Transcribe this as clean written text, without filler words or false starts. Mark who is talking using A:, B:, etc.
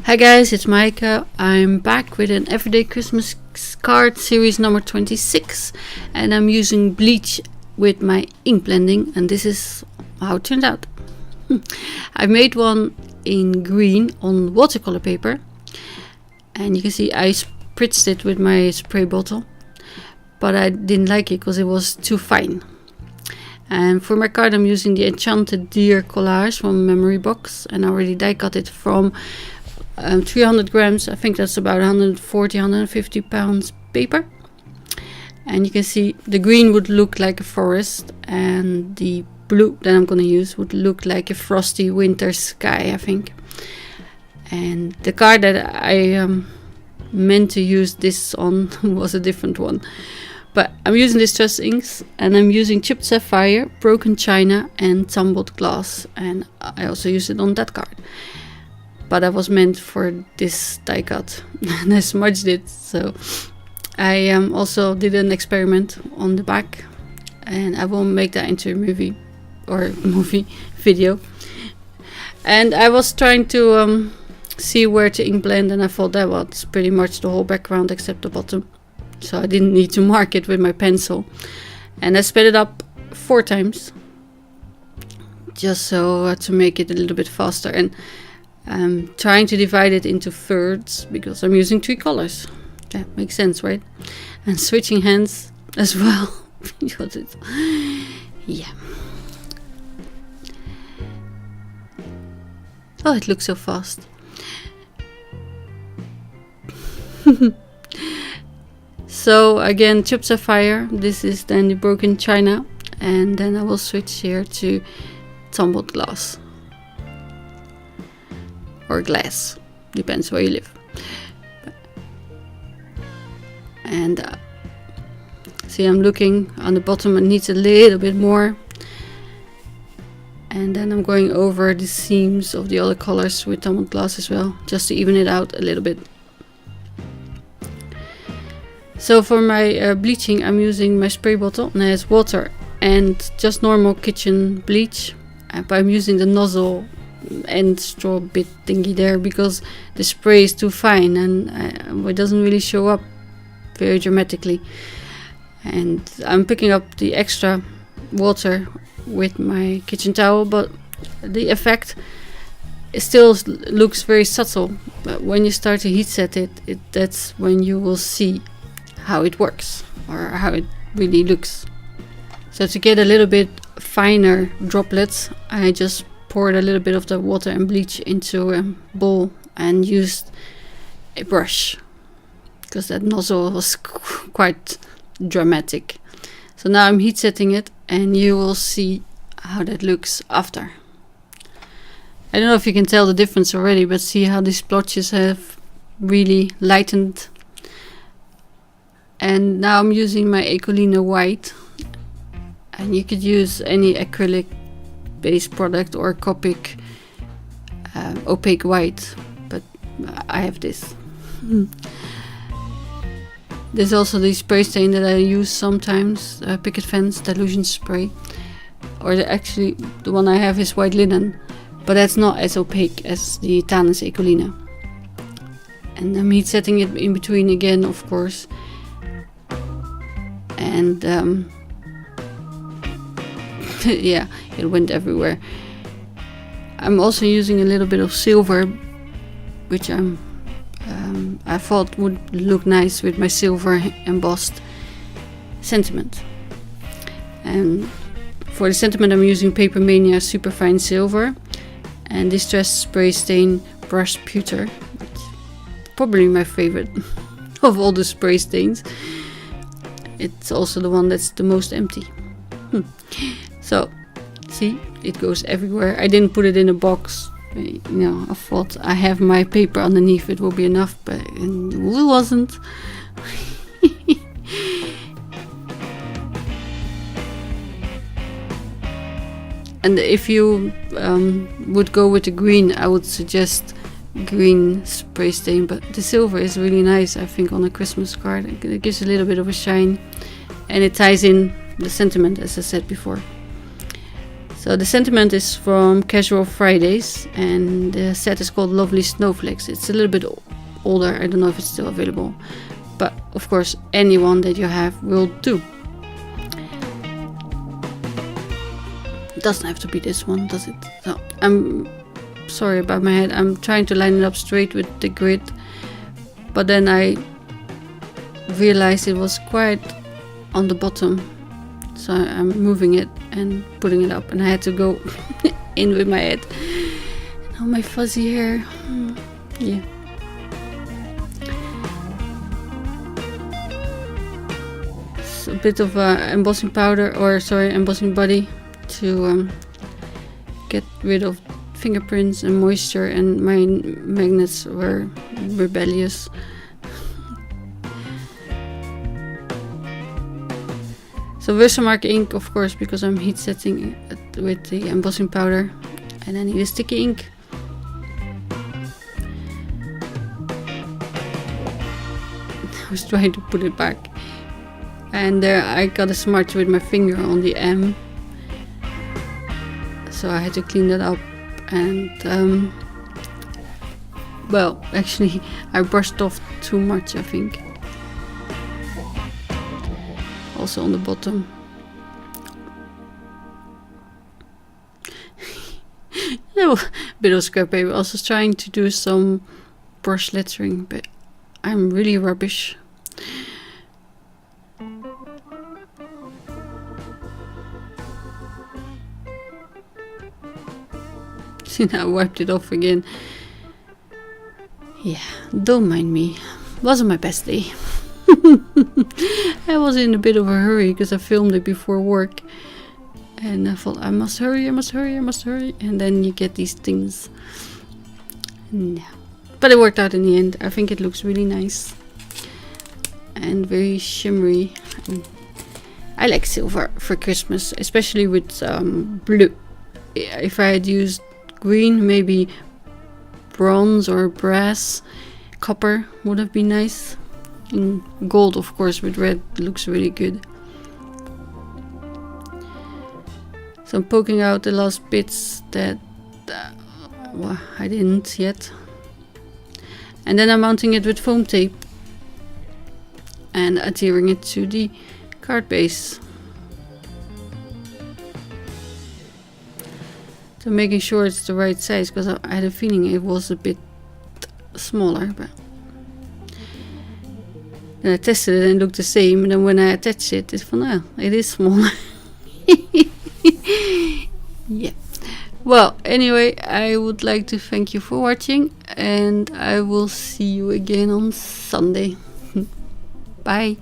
A: Hi guys, it's Maaike. I'm back with an Everyday Christmas card series number 26, and I'm using bleach with my ink blending, and this is how it turned out. I made one in green on watercolor paper, and you can see I spritzed it with my spray bottle, but I didn't like it because it was too fine. And for my card I'm using the Enchanted Deer collage from Memory Box, and I already die cut it from 300 grams, I think that's about 140-150 pounds paper. And you can see the green would look like a forest, and the blue that I'm going to use would look like a frosty winter sky, I think. And the card that I meant to use this on was a different one. But I'm using distress inks, and I'm using chipped sapphire, broken china and tumbled glass, and I also use it on that card. But that was meant for this die cut and I smudged it. So I also did an experiment on the back, and I will make that into a movie video. And I was trying to see where to ink blend, and I thought that was pretty much the whole background except the bottom, so I didn't need to mark it with my pencil. And I sped it up 4 times just so to make it a little bit faster, and I'm trying to divide it into thirds because I'm using 3 colors. That makes sense, right? And switching hands as well. Yeah. Oh, it looks so fast. So again, chipped sapphire. This is then the broken china, and then I will switch here to tumbled glass. Or glass, depends where you live. And see, I'm looking on the bottom, it needs a little bit more. And then I'm going over the seams of the other colors with tumbled glass as well, just to even it out a little bit. So for my bleaching, I'm using my spray bottle, and it has water and just normal kitchen bleach, but I'm using the nozzle and straw bit thingy there because the spray is too fine, and it doesn't really show up very dramatically. And I'm picking up the extra water with my kitchen towel, but the effect still looks very subtle. But when you start to heat set it, that's when you will see how it works, or how it really looks. So to get a little bit finer droplets, I just poured a little bit of the water and bleach into a bowl and used a brush because that nozzle was quite dramatic. So now I'm heat setting it, and you will see how that looks after. I don't know if you can tell the difference already, but see how these splotches have really lightened. And now I'm using my Ecolina white, and you could use any acrylic based product or Copic opaque white, but I have this. There's also the spray stain that I use sometimes, picket fence dilution spray, or actually the one I have is white linen, but that's not as opaque as the Tannins Ecolina. And I'm heat setting it in between again, of course, and yeah, it went everywhere. I'm also using a little bit of silver, which I thought would look nice with my silver embossed sentiment. And for the sentiment I'm using Paper Mania Superfine Silver and Distress Spray Stain Brushed Pewter. It's probably my favorite of all the spray stains. It's also the one that's the most empty. So, see, it goes everywhere. I didn't put it in a box. You know, I thought I have my paper underneath, it will be enough, but it wasn't. And if you would go with the green, I would suggest green spray stain, but the silver is really nice, I think, on a Christmas card. It gives a little bit of a shine, and it ties in the sentiment, as I said before. So the sentiment is from Casual Fridays, and the set is called Lovely Snowflakes. It's a little bit older, I don't know if it's still available, but of course anyone that you have will do. It doesn't have to be this one, does it? So I'm sorry about my head. I'm trying to line it up straight with the grid, but then I realized it was quite on the bottom, so I'm moving it and putting it up, and I had to go in with my head. And all my fuzzy hair. Yeah. So a bit of embossing powder, or sorry, embossing body to get rid of fingerprints and moisture, and my magnets were rebellious. So Versamark ink, of course, because I'm heat setting it with the embossing powder, and I need a sticky ink. I was trying to put it back, and there I got a smudge with my finger on the M, so I had to clean that up. And well, actually I brushed off too much, I think. Also on the bottom. A bit of scrap paper. I was trying to do some brush lettering, but I'm really rubbish. See, now I wiped it off again. Yeah, don't mind me. Wasn't my best day. I was in a bit of a hurry because I filmed it before work, and I thought I must hurry, and then you get these things. Yeah. But it worked out in the end. I think it looks really nice and very shimmery. I like silver for Christmas, especially with blue. If I had used green, maybe bronze or brass, copper would have been nice. And gold, of course, with red looks really good. So I'm poking out the last bits that well, I didn't yet. And then I'm mounting it with foam tape and adhering it to the card base. So making sure it's the right size, because I had a feeling it was a bit smaller, but then I tested it and it looked the same, and then when I attached it, it's from, oh, it is smaller. Yeah. Well, anyway, I would like to thank you for watching, and I will see you again on Sunday. Bye.